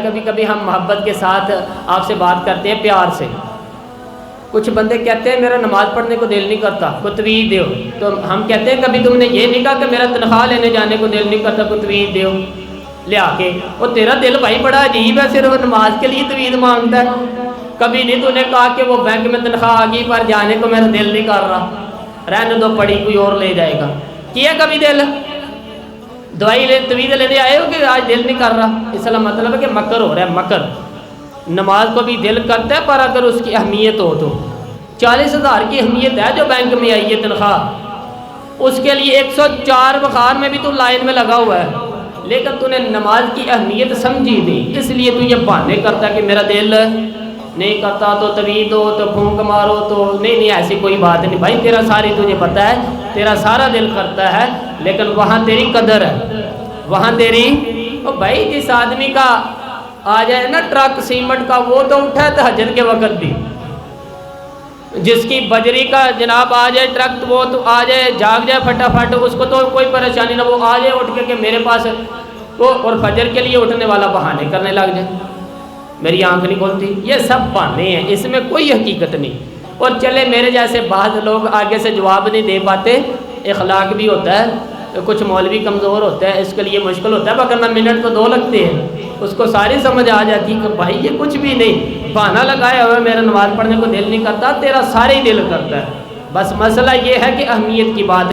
کبھی کبھی ہم محبت کے ساتھ آپ سے بات کرتے ہیں، پیار سے. کچھ بندے کہتے ہیں میرا نماز پڑھنے کو دل نہیں کرتا، کوئی تویج دیو. تو ہم کہتے ہیں کبھی تم نے یہ نہیں کہا کہ میرا تنخواہ لینے جانے کو دل نہیں کرتا، کوئی تویج دیو لیا کے. وہ تیرا دل بھائی بڑا عجیب ہے، صرف نماز کے لیے تویج مانگتا ہے. کبھی نہیں تو نے کہا کہ وہ بینک میں تنخواہ آ گئی پر جانے کو میرا دل نہیں کر رہا، رہنے دو پڑی کوئی اور لے جائے گا. کیا کبھی دل دوائی لے تویج لینے آئے ہو کہ آج دل نہیں کر رہا؟ اس کا مطلب ہے کہ مکر ہو رہا ہے، مکر. نماز کو بھی دل کرتا ہے پر اگر اس کی اہمیت ہو تو 40,000 کی اہمیت ہے جو بینک میں آئی ہے تنخواہ، اس کے لیے 104 بخار میں بھی تو لائن میں لگا ہوا ہے، لیکن تو نے نماز کی اہمیت سمجھی نہیں، اس لیے تو یہ بہانے کرتا ہے کہ میرا دل نہیں کرتا تو تویج دو تو پھونک مارو تو نہیں ایسی کوئی بات نہیں. بھائی تیرا ساری تجھے پتہ ہے، تیرا سارا دل کرتا ہے، لیکن وہاں تیری قدر ہے، وہاں تیری بھائی جس آدمی کا آ جائے نا ٹرک سیمنٹ کا وہ تو اٹھا ہے تہجد کے وقت بھی، جس کی بجری کا جناب آ جائے ٹرک وہ تو آ جائے جاگ جائے پھٹافٹ، اس کو تو کوئی پریشانی نہ، وہ آ جائے اٹھ کے کہ میرے پاس وہ، اور فجر کے لیے اٹھنے والا بہانے کرنے لگ جائے میری آنکھ نہیں کھولتی. یہ سب بہانے ہیں، اس میں کوئی حقیقت نہیں. اور چلے میرے جیسے بعض لوگ آگے سے جواب نہیں دے پاتے، اخلاق بھی ہوتا ہے، کچھ مولوی کمزور ہوتا ہے، اس کے لیے مشکل ہوتا ہے، وگرنہ منٹ تو 2 لگتے ہیں، اس کو ساری سمجھ آ جاتی کہ بھائی یہ کچھ بھی نہیں، بہانہ لگایا ہوا میرا نماز پڑھنے کو دل نہیں کرتا، تیرا سارے ہی دل کرتا ہے. بس مسئلہ یہ ہے کہ اہمیت کی بات